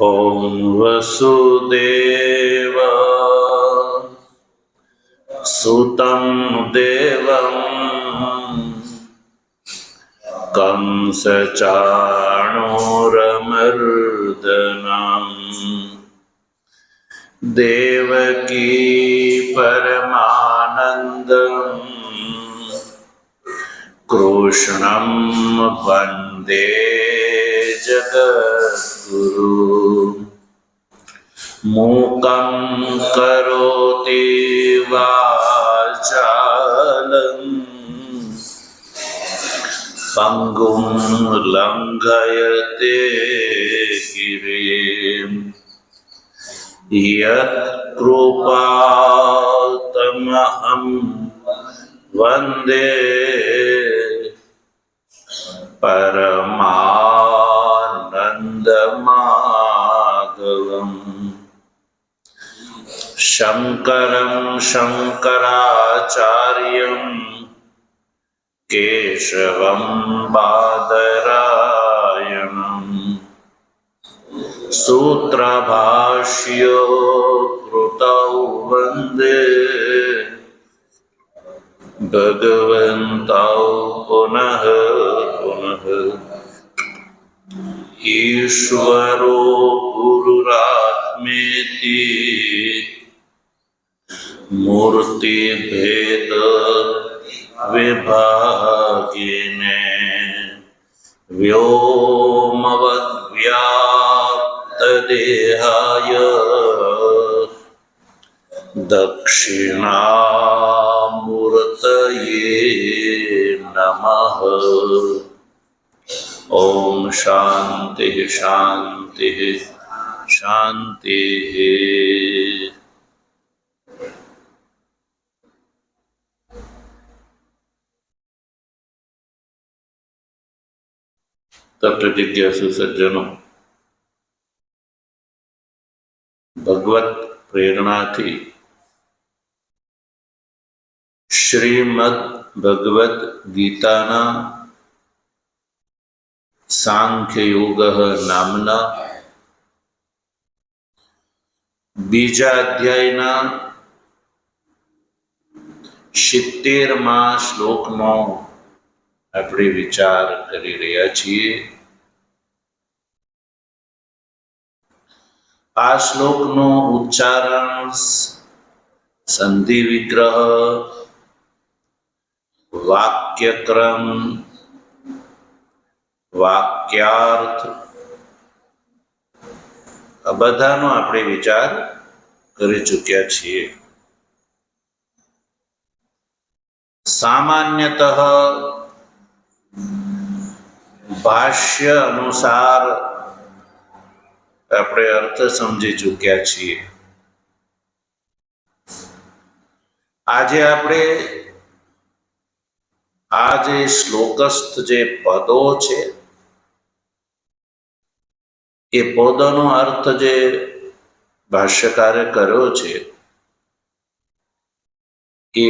ॐ वसुदेव सुतं देवं कंसचाणूरमर्दनम् देवकी परमानन्दम् कृष्णं वन्दे जगद्गुरु। मूकं करोति वाचालं पङ्गुं लङ्घयते गिरिं यत्कृपातमहं वन्दे परमानन्दमाधवम्। शङ्करं शङ्कराचार्यं केशवं बादरायणम् सूत्रभाष्यो कृतौ वन्दे भगवन्तौ पुनः पुनः। ईश्वरो गुरुरात्मेति मूर्तिभेद विभागिने व्योमवद्व्याप्तदेहाय दक्षिणामूर्तये नमः। ओम शांति शांति शांति। तत्व जिज्ञासु सज्जनों, भगवत प्रेरणा थी श्रीमद् भगवद गीताना सांख्य योग नामना बीजा अध्यायना 70 श्लोकनो આપણે વિચાર કરી રહ્યા છીએ। આ શ્લોકનો ઉચ્ચારણ, સંધિ વિગ્રહ, વાક્યક્રમ, વાક્યાર્થ આ બધાનો આપણે વિચાર કરી ચૂક્યા છીએ। સામાન્યતઃ ભાષ્ય અનુસાર આપણે અર્થ સમજી ચૂક્યા છીએ। આજે આપણે આ જે શ્લોકસ્થ જે પદો છે એ પદોનો અર્થ જે ભાષ્યકારે કર્યો છે એ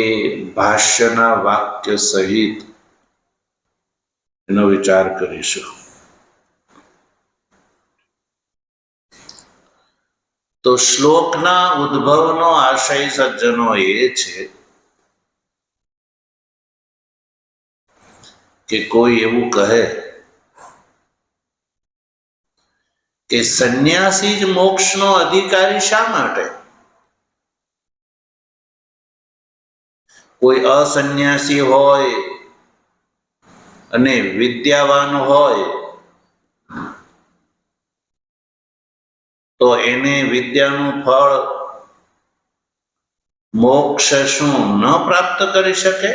ભાષ્યના વાક્ય સહિત એનો વિચાર કરીશું। તો શ્લોકના ઉદ્ભવનો આશય સજ્જનો એ છે કે કોઈ એવું કહે કે સંન્યાસી જ મોક્ષનો અધિકારી શા માટે? કોઈ અસન્યાસી હોય અને વિદ્યાવાન હોય તો એને વિદ્યાનું ફળ મોક્ષ શું ન પ્રાપ્ત કરી શકે?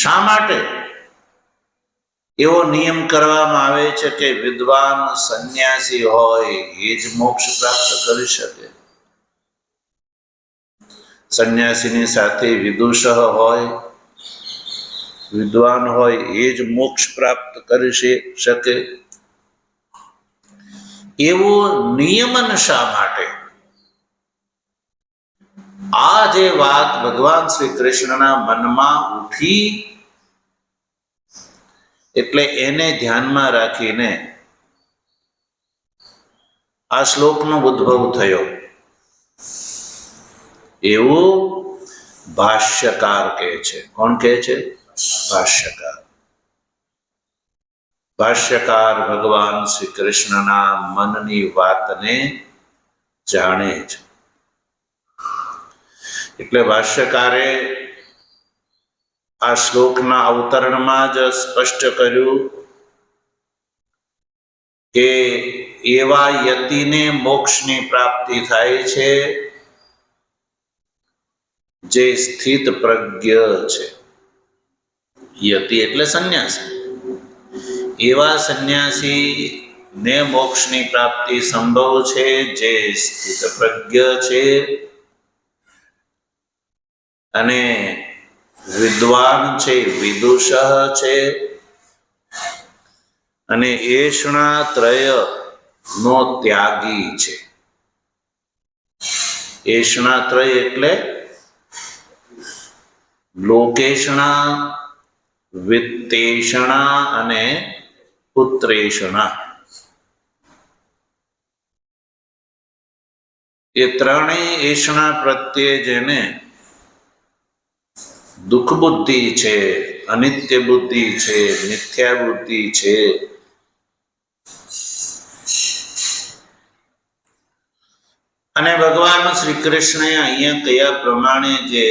શા માટે એવો નિયમ કરવામાં આવે છે કે વિદ્વાન સંન્યાસી હોય એ જ મોક્ષ પ્રાપ્ત કરી શકે? સંન્યાસીની સાથે વિદુષ હોય, વિદ્વાન હોય એ જ મોક્ષ પ્રાપ્ત કરી શકે? એવો નિયમન શા માટે? આ જે વાત ભગવાન શ્રી કૃષ્ણના મનમાં ઉઠી એટલે એને ધ્યાનમાં રાખીને આ શ્લોકનો ઉદ્ભવ થયો એવું ભાષ્યકાર કહે છે. કોણ કહે છે? ભાષ્યકાર. ભાષ્યકાર ભગવાન શ્રી કૃષ્ણના મનની વાતને જાણે છે. એટલે ભાષ્યકારે આ શ્લોકના અવતરણમાં જ સ્પષ્ટ કર્યું કે એવા યતિને મોક્ષની પ્રાપ્તિ થાય છે જે સ્થિત પ્રજ્ઞ છે. યતિ એટલે સંન્યાસી. એવા સંન્યાસી ને મોક્ષની પ્રાપ્તિ સંભવ છે જે સ્થિત પ્રજ્ઞ છે અને વિદ્વાન છે, વિદુષ છે અને એષણાત્રય નો ત્યાગી છે. એષણાત્રય એટલે લોકેષણા, વિત્તેષણા અને પુત્રેષણા. એ ત્રણેય એષણા પ્રત્યે જેને દુઃખ બુદ્ધિ છે, અનિત્ય બુદ્ધિ છે, મિથ્યા બુદ્ધિ છે, અને ભગવાન શ્રી કૃષ્ણે અહીંયા કયા પ્રમાણે જે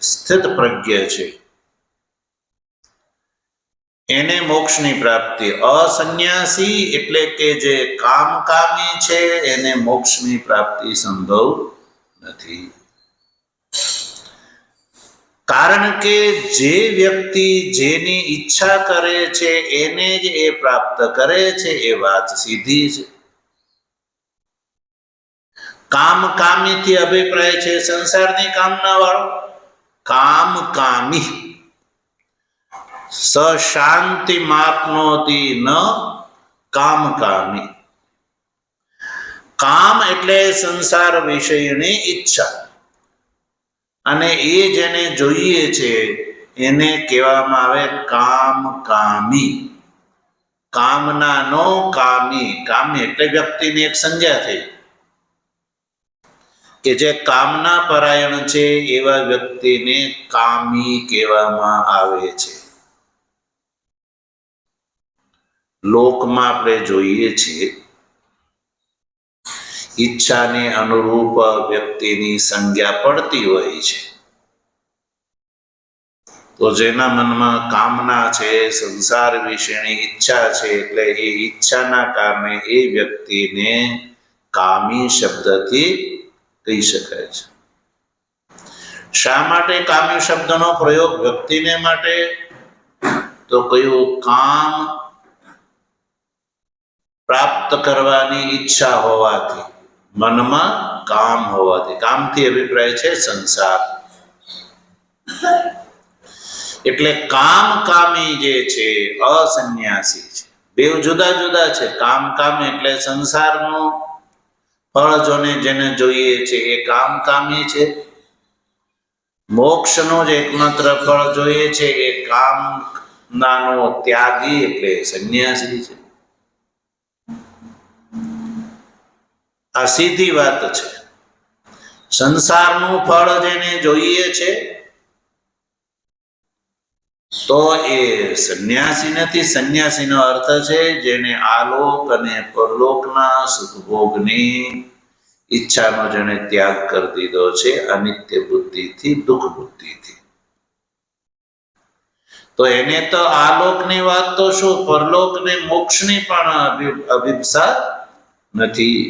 સ્થિત પ્રજ્ઞ છે એને મોક્ષની પ્રાપ્તિ. અસન્યાસી એટલે કે જે કામકામી છે એને મોક્ષની પ્રાપ્તિ સંભવ નથી. કારણ કે જે વ્યક્તિ જેની ઈચ્છા કરે છે એને જ એ પ્રાપ્ત કરે છે, એ વાત સીધી છે. કામકામીથી અભિપ્રાય છે સંસારની કામના વાળો. કામકામી શાંતિ માપનોતી ન કામકામી. કામ એટલે સંસાર વિષયની ઈચ્છા, અને એ જેને જોઈએ છે એને કહેવામાં આવે કામકામી. કામનાનો કામી. કામી એટલે વ્યક્તિની એક સંજ્ઞા થઈ કે જે કામના પરાયણ છે એવા વ્યક્તિને કામી કહેવામાં આવે છે. લોકમાં આપણે જોઈએ છીએ ઈચ્છાને અનુરૂપ વ્યક્તિની સંજ્ઞા પડતી હોય છે. તો જેના મનમાં કામના છે, સંસાર વિશેની ઈચ્છા છે, એટલે એ ઈચ્છાના કારણે એ વ્યક્તિને કામી શબ્દથી કહી શકાય છે. શા માટે કામી શબ્દનો પ્રયોગ વ્યક્તિને માટે? તો કયું? કામ પ્રાપ્ત કરવાની ઈચ્છા હોવાથી, મનમાં કામ હોવાથી. કામથી અભિપ્રાય છે સંસાર. એટલે કામકામી જે છે અસન્યાસી છે. બે જુદા જુદા છે. કામકામી એટલે સંસારનું ફળ જેને જોઈએ છે એ કામકામી છે. મોક્ષનું જ એકમાત્ર ફળ જોઈએ છે એ કામનાનો ત્યાગી એટલે સંન્યાસી છે. આ સીધી વાત છે. સંસારનું ફળ જેને જોઈએ છે તો એ સંન્યાસી નથી. સંન્યાસીનો અર્થ છે જેને આલોક અને પરલોકના સુખભોગની ઈચ્છાનો જેને ત્યાગ કરી દીધો છે અનિત્ય બુદ્ધિથી, દુઃખ બુદ્ધિથી. તો એને તો આલોકની વાત તો શું, પરલોકને મોક્ષની પણ અભિપ્સા નથી.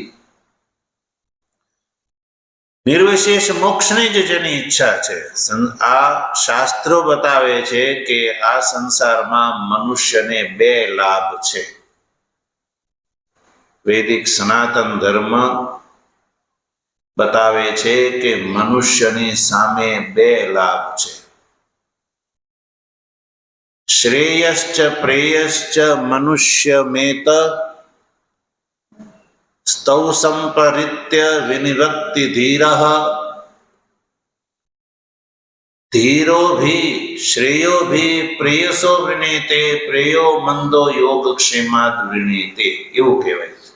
નિર્વિશેષ મોક્ષની જ જેની ઈચ્છા છે. આ શાસ્ત્રો બતાવે છે કે આ સંસારમાં મનુષ્યને બે લાભ છે. વૈદિક સનાતન ધર્મ બતાવે છે કે મનુષ્યની સામે બે લાભ છે. શ્રેયશ્ચ પ્રેયશ્ચ મનુષ્યમેત સ્તૌ સંપરિત્ય વિનિવક્તિ ધીરઃ ધીરો ભી શ્રેયો ભી પ્રેયસો વૃણીતે પ્રેયો મંદો યોગક્ષેમાદ વૃણીતે. એવું કહેવાય છે.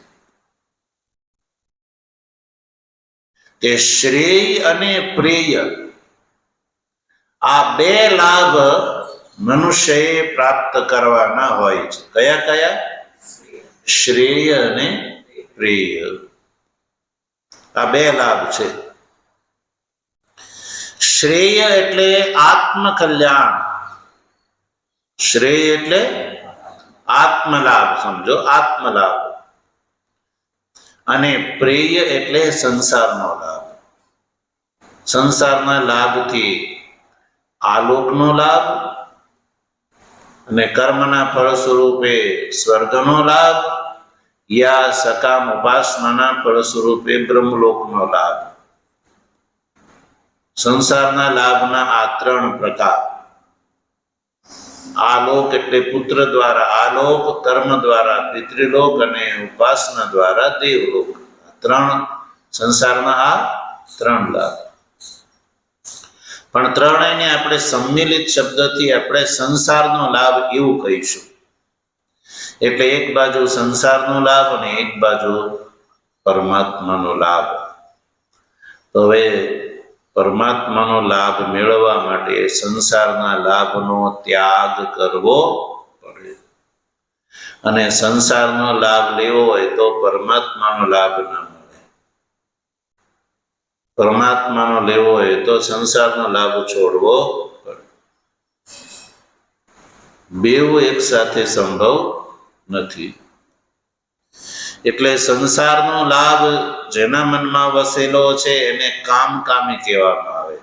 કે શ્રેય અને પ્રેય આ બે લાભ મનુષ્યએ પ્રાપ્ત કરવાના હોય છે. કયા કયા? શ્રેય અને પ્રેય, આ બે લાભ છે. શ્રેય એટલે આત્મકલ્યાણ, શ્રેય એટલે આત્મલાભ, સમજો આત્મલાભ. અને પ્રેય એટલે સંસારનો લાભ. સંસારના લાભથી આલોકનો લાભ અને કર્મના ફળ સ્વરૂપે સ્વર્ગનો લાભ, યા સકામ ઉપાસનાના ફળ સ્વરૂપે બ્રહ્મલોકનો લાભ. સંસારના લાભના આ ત્રણ પ્રકાર. આલોક એટલે પુત્ર દ્વારા આલોક, કર્મ દ્વારા પિતૃલોક અને ઉપાસના દ્વારા દેવલોક. ત્રણ સંસારના આ ત્રણ લાભ. પણ ત્રણેયને આપણે સંમિલિત શબ્દથી આપણે સંસારનો લાભ એવું કહીશું. એટલે એક બાજુ સંસારનો લાભ અને એક બાજુ પરમાત્માનો લાભ. તો હવે પરમાત્માનો લાભ મેળવવા માટે સંસારના લાભનો ત્યાગ કરવો પડે, અને સંસારનો લાભ લેવો હોય તો પરમાત્માનો લાભ ન મળે. પરમાત્માનો લેવો હોય તો સંસારનો લાભ છોડવો પડે. બેઉ એક સાથે સંભવ નથી. એટલે સંસારનો લાભ જેના મનમાં વસેલો છે એને કામકામી કહેવામાં આવે.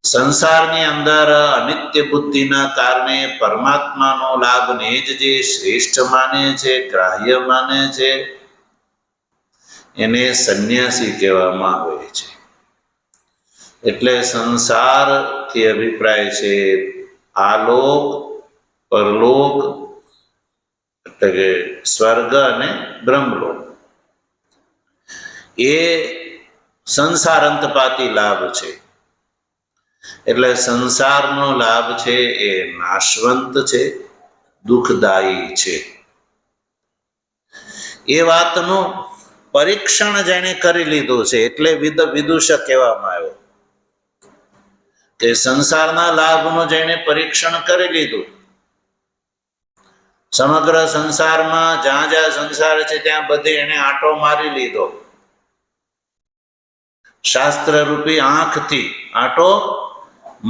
સંસારની અંદર અનિત્ય બુદ્ધિના કારણે પરમાત્માનો લાભને જ જે શ્રેષ્ઠ માને છે, ગ્રાહ્ય માને છે, એને સંન્યાસી કહેવામાં આવે છે. એટલે સંસારથી અભિપ્રાય છે આલોક, પરલોક એટલે કે સ્વર્ગ અને બ્રહ્મલોક. એ સંસાર અંતપાતી લાભ છે. એટલે સંસારનો લાભ છે એ નાશવંત છે, દુઃખદાયી છે. એ વાતનું પરીક્ષણ જેણે કરી લીધું છે એટલે વિદૂષક કહેવામાં આવ્યો કે સંસારના લાભનું જેણે પરીક્ષણ કરી લીધું, સમગ્ર સંસારમાં જ્યાં જ્યાં સંસાર છે ત્યાં બધે એને આંટો મારી લીધો. શાસ્ત્ર રૂપી આંખથી આંટો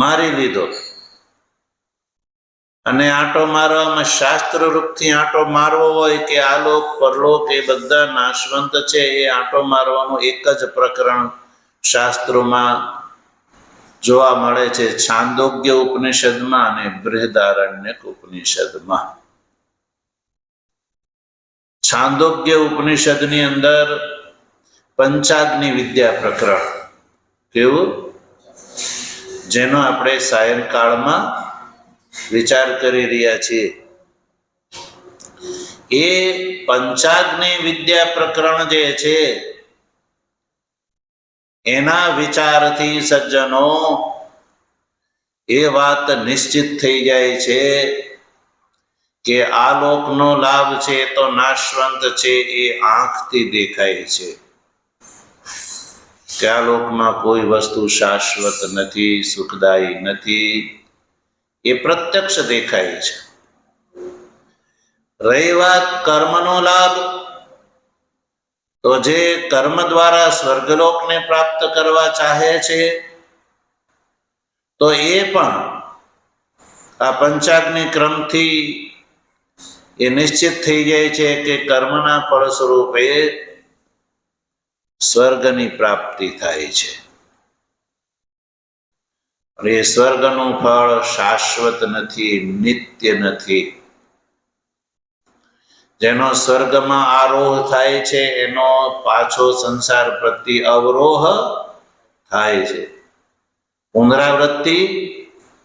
મારી લીધો. અને આંટો મારવામાં શાસ્ત્ર રૂપથી આંટો મારવો હોય કે આલોક પરલોક એ બધા નાશવંત છે, એ આંટો મારવાનું એક જ પ્રકરણ શાસ્ત્રોમાં જોવા મળે છે, છાંદોગ્ય ઉપનિષદમાં અને બૃહદારણ્યક ઉપનિષદમાં. છાંદોગ્ય ઉપનિષદની અંદર પંચાગ્નિ વિદ્યા પ્રકરણ, કેવું, જેનો આપણે સાયંકાળમાં વિચાર કરી રહ્યા છીએ, એ પંચાગ્નિ વિદ્યા પ્રકરણ જે છે એના વિચારથી સજ્જનો એ વાત નિશ્ચિત થઈ જાય છે કે આ લોકનો લાભ છે તો નાશવંત છે, એ આંખથી દેખાય છે કે આ લોકમાં કોઈ વસ્તુ શાશ્વત નથી, સુખદાયી નથી, એ પ્રત્યક્ષ દેખાય છે. રહી વાત કર્મનો લાભ, તો જે કર્મ દ્વારા સ્વર્ગલોકને પ્રાપ્ત કરવા ચાહે છે તો એ પણ આ પંચાગ્નિ ક્રમથી એ નિશ્ચિત થઈ જાય છે કે કર્મના ફળ સ્વરૂપે સ્વર્ગની પ્રાપ્તિ થાય છે. એ સ્વર્ગનું ફળ શાશ્વત નથી, નિત્ય નથી. જેનો સ્વર્ગમાં આરોહ થાય છે એનો પાછો સંસાર પ્રત્યે અવરોહ થાય છે, પુનરાવૃત્તિ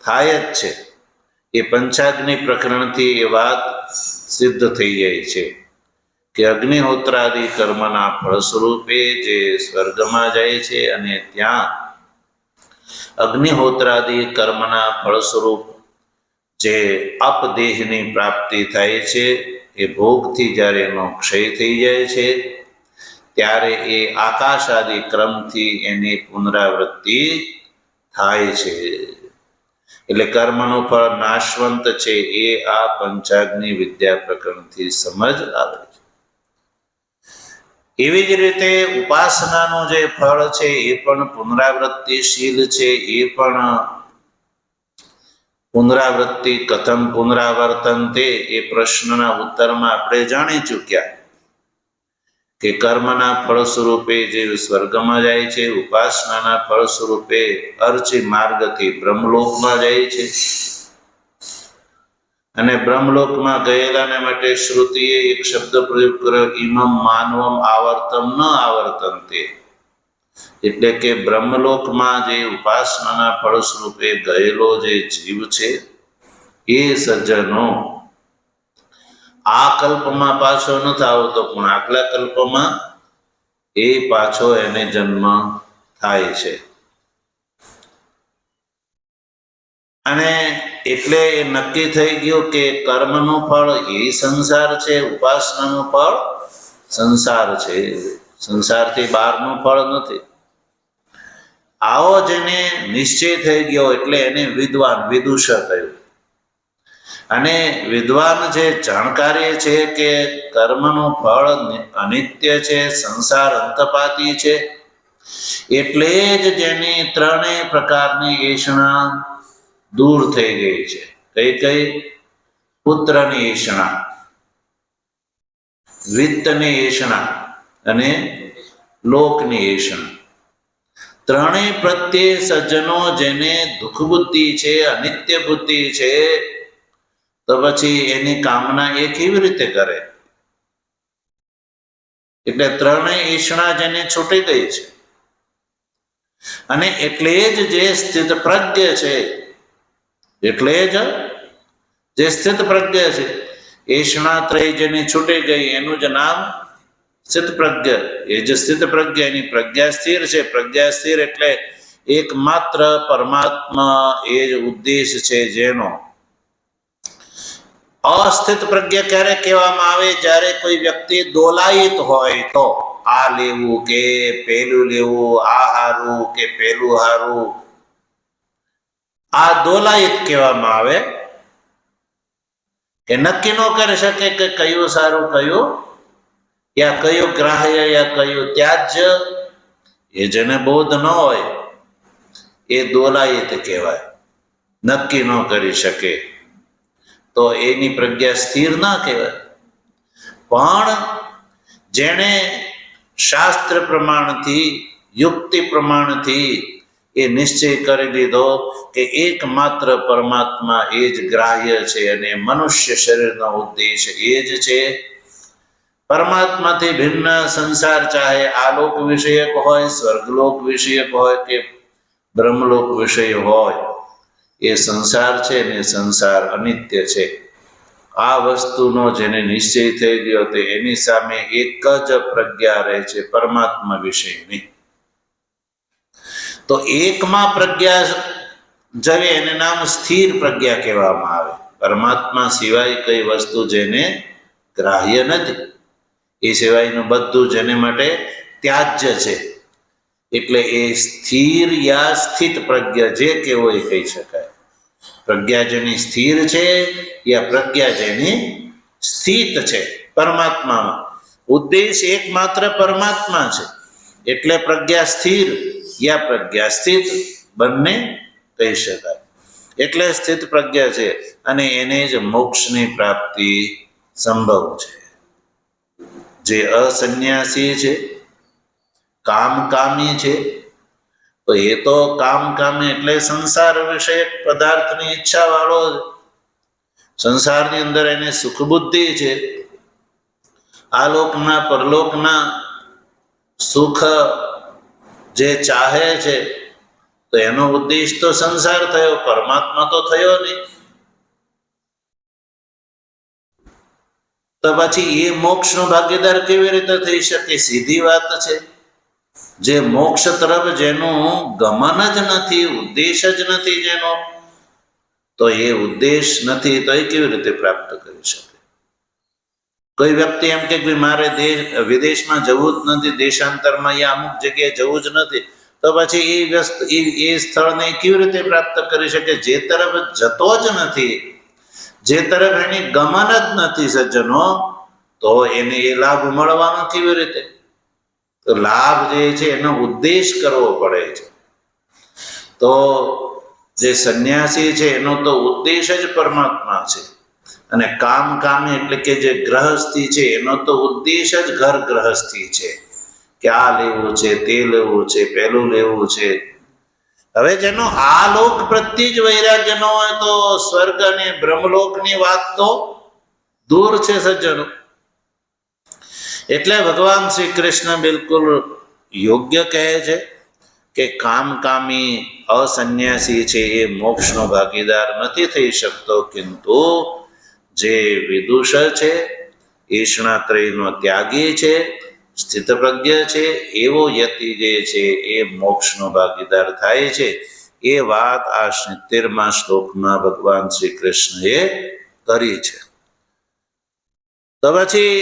થાય જ છે. એ પંચાગ્નિ પ્રકરણથી એ વાત સિદ્ધ થઈ જાય છે કે અગ્નિહોત્રાદિ કર્મના ફળ સ્વરૂપે જે સ્વર્ગમાં જાય છે અને ત્યાં અગ્નિહોત્રાદિ કર્મના ફળ સ્વરૂપ જે અપદેહની પ્રાપ્તિ થાય છે, એ ભોગથી જ્યારે એનો ક્ષય થઈ જાય છે ત્યારે એ આકાશ આદિ ક્રમથી એની પુનરાવૃત્તિ થાય છે. એટલે કર્મનું ફળ નાશવંત છે એ આ પંચાગ્નિ વિદ્યા પ્રકરણથી સમજ આવે છે. એવી જ રીતે ઉપાસનાનું જે ફળ છે એ પણ પુનરાવૃત્તિશીલ છે. એ પણ પુનરાવૃત્તિ કથમ પુનરાવર્તન તે એ પ્રશ્નના ઉત્તરમાં આપણે જાણી ચૂક્યા કે કર્મના ફળ સ્વરૂપે જે સ્વર્ગમાં જાય છે, ઉપાસનાના ફળ સ્વરૂપે અર્ચી માર્ગથી બ્રહ્મલોકમાં જાય છે. અને બ્રહ્મલોકમાં ગયેલાને માટે શ્રુતિએ એક શબ્દ પ્રયોગ કર્યો, ઇમમ માનવમ આવર્તમ ન આવર્તન તે. એટલે કે બ્રહ્મલોકમાં જે ઉપાસનાના ફળ સ્વરૂપે ગયેલો જે જીવ છે એ સજ્જનો આ કલ્પમાં પાછો નથી આવતો, પણ આગલા કલ્પમાં એ પાછો એને જન્મ થાય છે. અને એટલે એ નક્કી થઈ ગયું કે કર્મનું ફળ એ સંસાર છે, ઉપાસનાનું ફળ સંસાર છે, સંસારથી બહારનું ફળ નથી. આવો જેને નિશ્ચય થઈ ગયો એટલે એને વિદ્વાન વિદુષ કહ્યું. અને વિદ્વાન જે જાણકારી છે કે કર્મનું ફળ અનિત્ય છે, સંસાર અંતપાતી છે, એટલે જ જેની ત્રણેય પ્રકારની એષણા દૂર થઈ ગઈ છે. કઈ કઈ? પુત્રની એષણા, વિત્તની એષણા અને લોકની એષણા. ત્રણેય પ્રત્યે સજ્જનો જેને દુઃખ બુદ્ધિ છે, અનિત્ય બુદ્ધિ છે, તો પછી એની કામના એ કેવી રીતે કરે? એટલે ત્રણેય એષણા જેને છૂટી ગઈ છે. અને એટલે જ જે સ્થિત પ્રજ્ઞ છે, એટલે જ જે સ્થિત પ્રજ્ઞ છે, એષણા ત્રય જેની છૂટી ગઈ એનું જ નામ સ્થિત પ્રજ્ઞ. એ જે સ્થિત પ્રજ્ઞ એની પ્રજ્ઞા સ્થિર છે. પ્રજ્ઞા સ્થિર એટલે એકમાત્ર પરમાત્મા એ જ ઉદ્દેશ છે જેનો. અસ્થિત પ્રજ્ઞ ક્યારે કહેવામાં આવે? જ્યારે કોઈ વ્યક્તિ દોલાયિત હોય તો, આ લેવું કે પેલું લેવું, આ હારું કે પેલું હારું, આ દોલાયિત કહેવામાં આવે. કે નક્કી ન કરી શકે કે કયું સારું કયું, યા કયું ગ્રાહ્ય યા કયું ત્યાજ્ય. એ જેને બોધ ન હોય એ દોલાયિત કહેવાય, નક્કી ન કરી શકે. તો એની પ્રજ્ઞા સ્થિર ના કહેવાય. પણ જેણે શાસ્ત્ર પ્રમાણથી, યુક્તિ પ્રમાણથી એ નિશ્ચય કરી લીધો કે એકમાત્ર પરમાત્મા એ જ ગ્રાહ્ય છે અને મનુષ્ય શરીરનો ઉદ્દેશ એ જ છે. પરમાત્માથી ભિન્ન સંસાર ચાહે આલોક વિષયક હોય, સ્વર્ગલોક વિષયક હોય કે બ્રહ્મલોક વિષય હોય, એ સંસાર છે ને સંસાર અનિત્ય છે. આ વસ્તુનો જેને નિશ્ચય થઈ ગયો તે એની સામે એક જ પ્રજ્ઞા રહે છે, પરમાત્મા વિષયની. તો એકમાં પ્રજ્ઞા જવે એને નામ સ્થિર પ્રજ્ઞા કહેવામાં આવે. પરમાત્મા સિવાય કઈ વસ્તુ જેને ગ્રાહ્ય નથી, એ સિવાયનું બધું જેને માટે ત્યાજ્ય છે. એટલે એ સ્થિર યા સ્થિત પ્રજ્ઞા જે કેવો એ કહી શકાય. પ્રજ્ઞા જેની સ્થિર છે યા પ્રજ્ઞા જેની સ્થિત છે પરમાત્મામાં. ઉદ્દેશ એકમાત્ર પરમાત્મા છે એટલે પ્રજ્ઞા સ્થિર યા પ્રજ્ઞા સ્થિત બંને કહી શકાય. એટલે સ્થિત પ્રજ્ઞા છે અને એને જ મોક્ષની પ્રાપ્તિ સંભવ છે. જે અસન્યાસી છે, કામકામી છે, તો એ તો કામકામી એટલે સંસાર વિષયક પદાર્થની ઈચ્છા વાળો, સંસારની અંદર એને સુખ બુદ્ધિ છે. આલોકના પરલોકના સુખ જે ચાહે છે તો એનો ઉદ્દેશ તો સંસાર થયો, પરમાત્મા તો થયો નહીં. તો પછી એ મોક્ષનો ભાગીદાર કેવી રીતે થઈ શકે? સીધી વાત છે. જે મોક્ષ તરફ જેનું ગમન જ નથી, ઉદ્દેશ જ નથી જેનો, તો એ ઉદ્દેશ નથી તો એ કેવી રીતે પ્રાપ્ત કરી શકે? કોઈ વ્યક્તિ એમ કે ભાઈ મારે વિદેશમાં જવું જ નથી, દેશાંતરમાં યા અમુક જગ્યાએ જવું જ નથી, તો પછી એ સ્થળને કેવી રીતે પ્રાપ્ત કરી શકે? જે તરફ જતો જ નથી, જે તરફ એની ગમન જ નથી સજ્જનો, તો એને એ લાભ મળવાનો કેવી રીતે? તો લાભ જે છે એનો ઉદ્દેશ કરવો પડે છે. તો જે સંન્યાસી છે એનો તો ઉદ્દેશ જ પરમાત્મા છે, અને કામી એટલે કે જે ગ્રહસ્થી છે એનો તો ઉદ્દેશ જ ઘર ગ્રહસ્થી છે, કે આ લેવું છે, તે લેવું છે, પેલું લેવું છે. હવે જેનો આ લોક પ્રત્યે જ વૈરાગ્ય ન હોય તો સ્વર્ગ અને બ્રહ્મલોકની વાત તો દૂર છે સજ્જનો. એટલે ભગવાન શ્રી કૃષ્ણ બિલકુલ યોગ્ય કહે છે કે કામી અસન્યાસી છે એ મોક્ષનો ભાગીદાર નથી થઈ શકતો, કિંતુ જે વિદુષ છે, એષણાત્રયનો ત્યાગી છે, સ્થિતપ્રજ્ઞ છે, એવો યતિ જે છે એ મોક્ષનો ભાગીદાર થાય છે. એ વાત આ 70મા શ્લોકમાં ભગવાન શ્રી કૃષ્ણએ કરી છે. તો પછી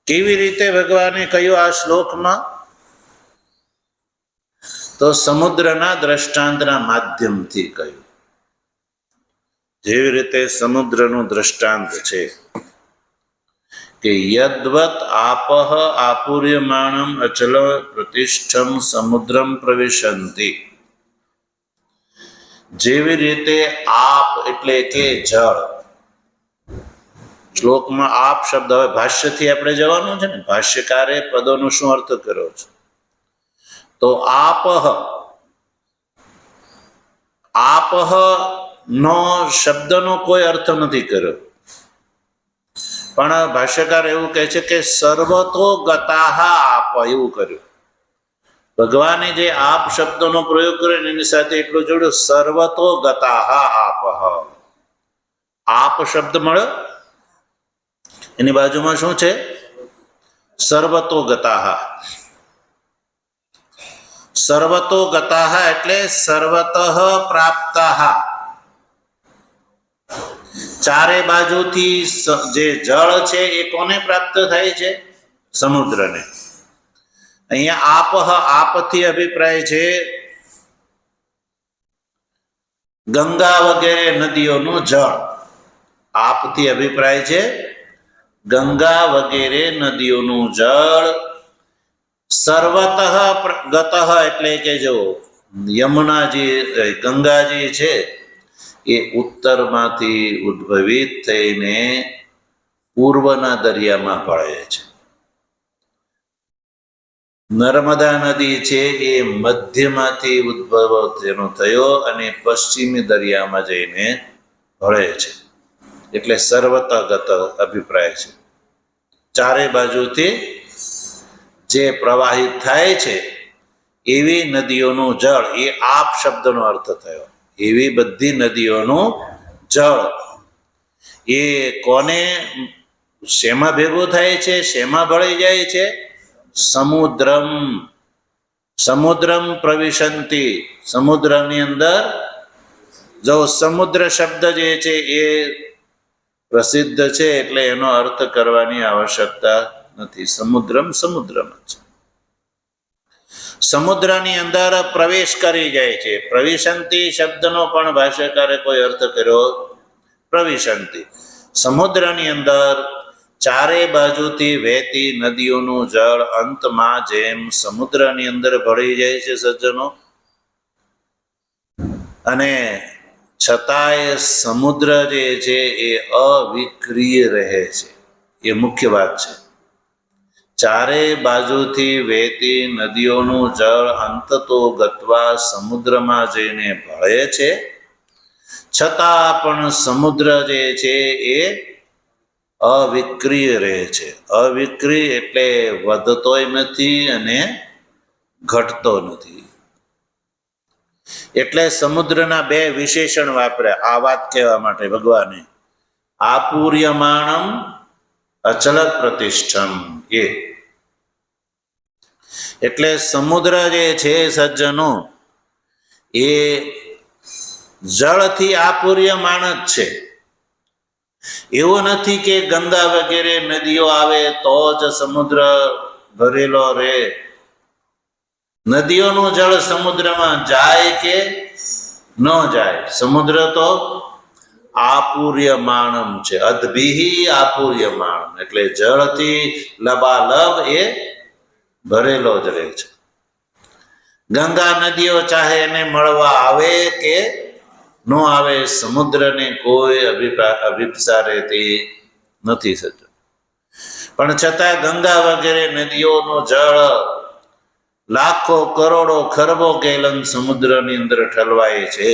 કેવી રીતે ભગવાને કહ્યું આ શ્લોકમાં? તો સમુદ્રના દ્રષ્ટાંતના માધ્યમથી કહ્યું. જેવી રીતે સમુદ્રનું દ્રષ્ટાંત છે કે યદ્વત આપઃ આપૂર્યમાણમ અચલ પ્રતિષ્ઠમ સમુદ્રમ પ્રવિશંતિ. જેવી રીતે આપ એટલે કે જળ. શ્લોકમાં આપ શબ્દ, હવે ભાષ્યથી આપણે જવાનું છે ને, ભાષ્યકારે પદોનો શું અર્થ કર્યો છે? તો આપઃ નો શબ્દનો કોઈ અર્થ નથી કર્યો, પણ ભાષ્યકાર એવું કહે છે કે સર્વતો ગતાહ આપ, એવું કર્યું. ભગવાને જે આપ શબ્દનો પ્રયોગ કર્યો એની સાથે એટલું જોડ્યું, સર્વતો ગતાહ આપઃ. આપ શબ્દ મળ્યો, એની બાજુમાં શું છે? સર્વતો ગતાહ. સર્વતો ગતાહ એટલે સર્વતઃ પ્રાપ્તાહ. ચારે બાજુથી જે જળ છે એ કોને પ્રાપ્ત થાય છે? સમુદ્રને. અહીંયા આપથી અભિપ્રાય છે ગંગા વગેરે નદીઓનું જળ. આપથી અભિપ્રાય છે ગંગા વગેરે નદીઓનું જળ. સર્વતઃ ગતઃ એટલે કે જો યમુનાજી, ગંગાજી છે એ ઉત્તરમાંથી ઉદ્ભવિત થઈને પૂર્વના દરિયામાં ભળે છે. નર્મદા નદી છે એ મધ્યમાંથી ઉદ્ભવ તેનો થયો અને પશ્ચિમી દરિયામાં જઈને ભળે છે. એટલે સર્વતઃગત અભિપ્રાય છે. ચારે બાજુથી જે પ્રવાહિત થાય છે એવી નદીઓનું જળ, એ આપ શબ્દનો અર્થ થયો. એવી બધી નદીઓનું જળ એ કોને, શેમાં ભેગું થાય છે, શેમાં ભળી જાય છે? સમુદ્રમ પ્રવિશંતિ. સમુદ્રની અંદર. જો સમુદ્ર શબ્દ જે છે એ પ્રસિદ્ધ છે એટલે એનો અર્થ કરવાની આવશ્યકતા નથી. સમુદ્રમ જ. સમુદ્રની અંદર પ્રવેશ કરી જાય છે. પ્રવિશંતિ શબ્દનો પણ ભાષ્યકારે કોઈ અર્થ કર્યો? પ્રવિશંતિ. સમુદ્રની અંદર ચારે બાજુથી વહેતી નદીઓનું જળ અંતમાં જેમ સમુદ્રની અંદર ભળી જાય છે સજ્જનો, અને છતાંય સમુદ્ર જે છે એ અવિક્રિય રહે છે. એ મુખ્ય વાત છે. ચારે બાજુથી વહેતી નદીઓનું જળ અંતતો ગત્વા સમુદ્રમાં જઈને ભળે છે, છતાં પણ સમુદ્ર જે છે એ અવિક્રિય રહે છે. અવિક્રિય એટલે વધતોય નથી અને ઘટતો નથી. એટલે સમુદ્રના બે વિશેષણ વાપર્યા આ વાત કહેવા માટે ભગવાને. આપૂર્યમાણમ અચલ પ્રતિષ્ઠમ. એટલે સમુદ્ર જે છે સજ્જનો એ જળથી આપૂર્યમાણ જ છે. એવું નથી કે ગંગા વગેરે નદીઓ આવે તો જ સમુદ્ર ભરેલો રહે. નદીઓનું જળ સમુદ્રમાં જાય કે ન જાય? સમુદ્ર તો આપૂર્યમાણમ છે, અદભિહી આપૂર્યમાણમ, એટલે જળથી લબાલબ એ ભરેલો જ રહે છે. ગંગા નદીઓ ચાહે એને મળવા આવે કે ન આવે, સમુદ્રને કોઈ અભિપ્સા રહેતી નથી થતો. પણ છતાં ગંગા વગેરે નદીઓનું જળ લાખો કરોડો ખરબો ગેલન સમુદ્રની અંદર ઠલવાય છે,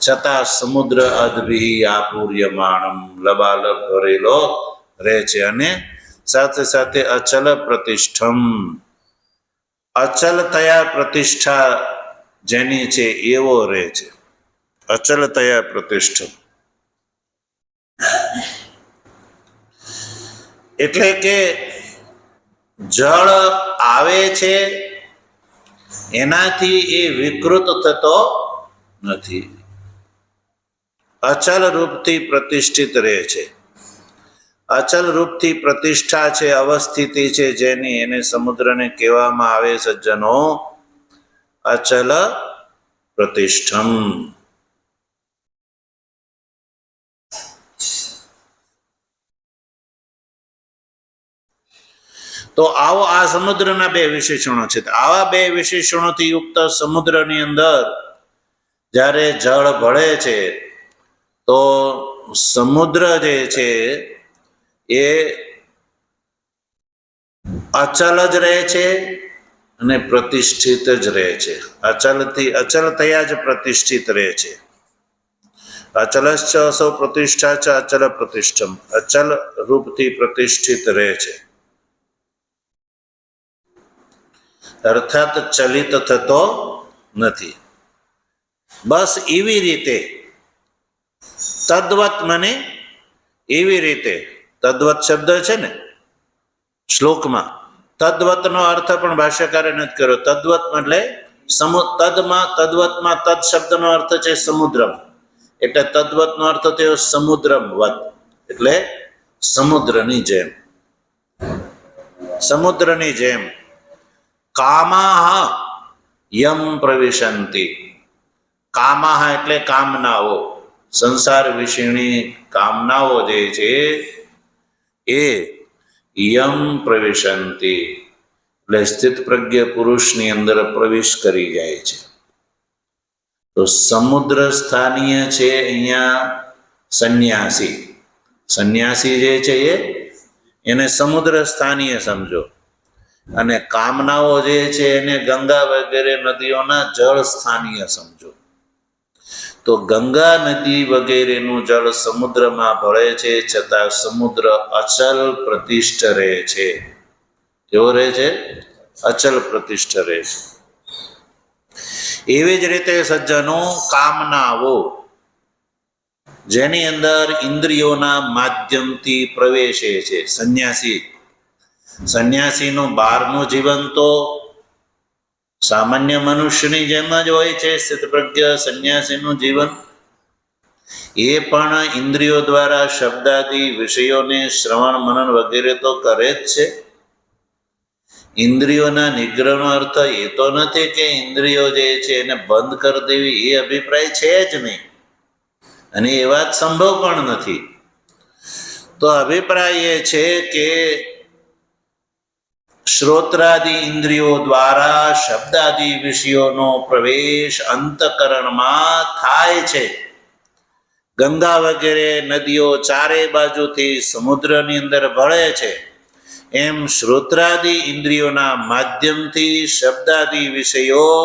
છતાં સમુદ્ર અદભી આપૂર્યમાણમ, લબાલબ ભરેલો રહે છે. અને સાથે સાથે અચલ પ્રતિષ્ઠમ, અચલતયા પ્રતિષ્ઠા જેની છે એવો રહે છે. અચલતયા પ્રતિષ્ઠમ એટલે કે જળ આવે છે એનાથી એ વિકૃત થતો નથી, અચલ રૂપથી પ્રતિષ્ઠિત રહે છે. અચલ રૂપથી પ્રતિષ્ઠા છે, અવસ્થિતિ છે જેની, એને સમુદ્રને કહેવામાં આવે સજ્જનો અચલ પ્રતિષ્ઠમ. તો આવો આ સમુદ્રના બે વિશેષણો છે. આવા બે વિશેષણોથી યુક્ત સમુદ્રની અંદર જ્યારે જળ ભળે છે તો સમુદ્ર જે છે એ અચલ જ રહે છે અને પ્રતિષ્ઠિત જ રહે છે. અચલથી અચલ થયા જ પ્રતિષ્ઠિત રહે છે. અચલશ્ચ અસો પ્રતિષ્ઠા ચ અચલ પ્રતિષ્ઠમ, અચલ રૂપથી પ્રતિષ્ઠિત રહે છે, અર્થાત ચલિત થતો નથી. બસ એવી રીતે, તદ્વત મને એવી રીતે, તદ્વત શબ્દ છે ને શ્લોકમાં, તદ્વતનો અર્થ પણ ભાષ્યકારે નથી કર્યો. તદ્વત એટલે તદ્વતમાં તદ શબ્દનો અર્થ છે સમુદ્રમ, એટલે તદ્વતનો અર્થ થયો સમુદ્રમ વત, એટલે સમુદ્રની જેમ. સમુદ્રની જેમ કામાહ યમ પ્રવિશંતિ, કામાહ એટલે કામનાઓ, સંસાર વિશેની કામનાઓ જે છે એ યમ પ્રવિશંતિ એટલે સ્થિત પ્રજ્ઞ પુરુષની અંદર પ્રવેશ કરી જાય છે. તો સમુદ્ર સ્થાનીય છે અહીંયા સંન્યાસી. સંન્યાસી જે છે એને સમુદ્ર સ્થાનીય સમજો, અને કામનાઓ જે છે એને ગંગા વગેરે નદીઓના જળ સ્થાનીય સમજો. તો ગંગા નદી વગેરેનું જળ સમુદ્રમાં ભળે છે, છતાં સમુદ્ર અચલ પ્રતિષ્ઠ રહે છે. કેવો રહે છે? અચલ પ્રતિષ્ઠ રહે છે. એવી જ રીતે સજ્જનો કામનાઓ જેની અંદર ઇન્દ્રિયોના માધ્યમથી પ્રવેશે છે. સંન્યાસીનું બહારનું જીવન તો સામાન્ય મનુષ્યની જેમ જ હોય છે. સ્થિતપ્રજ્ઞ સંન્યાસીનું જીવન એ પણ ઇન્દ્રિયો દ્વારા શબ્દાદિ વિષયોને શ્રવણ મનન વગેરે તો કરે જ છે. ઇન્દ્રિયોના નિગ્રહનો અર્થ એ તો નથી કે ઇન્દ્રિયો જે છે એને બંધ કરી દેવી, એ અભિપ્રાય છે જ નહીં, અને એ વાત સંભવ પણ નથી. તો અભિપ્રાય એ છે કે શ્રોત્રાદિ ઇન્દ્રિયો દ્વારા શબ્દાદિ વિષયોનો પ્રવેશ અંતકરણમાં થાય છે. ગંગા વગેરે નદીઓ ચારે બાજુથી સમુદ્રની અંદર ભળે છે, એમ શ્રોત્રાદિ ઇન્દ્રિયોના માધ્યમથી શબ્દાદિ વિષયો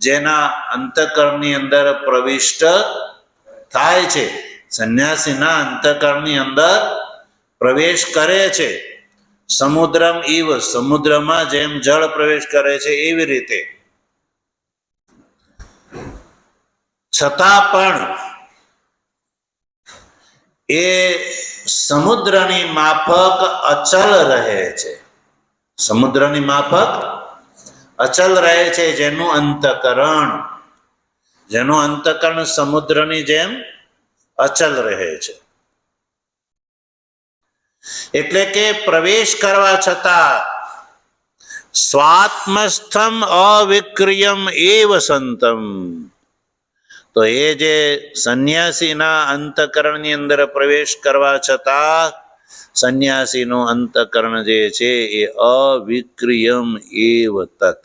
જેના અંતકરણની અંદર પ્રવિષ્ટ થાય છે, સંન્યાસીના અંતકરણની અંદર પ્રવેશ કરે છે. સમુદ્રમ ઇવ, સમુદ્રમાં જેમ જળ પ્રવેશ કરે છે એવી રીતે. છતાં પણ એ સમુદ્રની માફક અચલ રહે છે. સમુદ્રની માફક અચલ રહે છે જેનું અંતકરણ સમુદ્રની જેમ અચલ રહે છે. એટલે કે પ્રવેશ કરવા છતાં સ્વાત્મસ્થમ અવિક્રિયમ એવ સંતમ. તો એ જે સંન્યાસીના અંતકરણની અંદર પ્રવેશ કરવા છતાં સંન્યાસીનું અંતકરણ જે છે એ અવિક્રિયમ એવ તત,